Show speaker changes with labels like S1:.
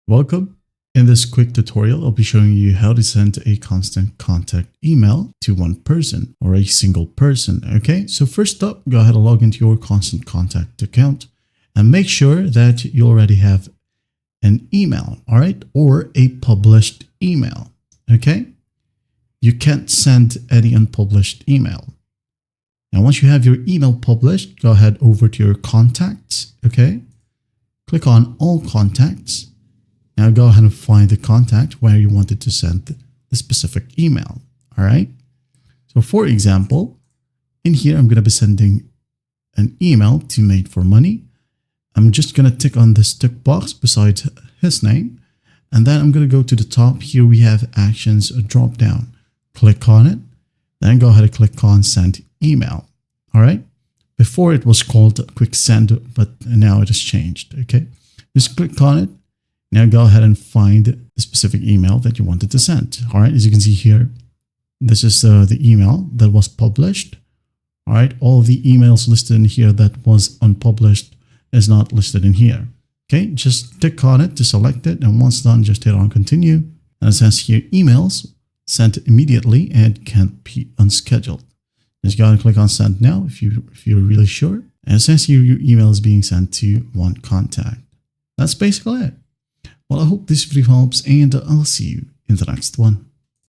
S1: Welcome. In this quick tutorial, I'll be showing you how to send a constant contact email to one person or a single person. Okay, so first up, go ahead and log into your constant contact account and make sure that you already have an email, all right, or a published email. Okay, you can't send any unpublished email. Now, once you have your email published, go ahead over to your contacts. Okay, click on all contacts. Now go ahead and find the contact where you wanted to send the specific email. All right. So for example, in here, I'm going to be sending an email to Made for Money. I'm just going to tick on this tick box beside his name. And then I'm going to go to the top. Here we have actions drop down. Click on it. Then go ahead and click on send email. All right. Before it was called quick send, but now it has changed. Okay. Just click on it. Now go ahead and find the specific email that you wanted to send. All right, as you can see here, this is the email that was published. All right, all the emails listed in here that was unpublished is not listed in here. Okay, just click on it to select it. And once done, just hit on continue. And it says here, emails sent immediately and can't be unscheduled. Just go and click on send now if you're really sure. And it says here, your email is being sent to one contact. That's basically it. Well, I hope this video helps, and I'll see you in the next one.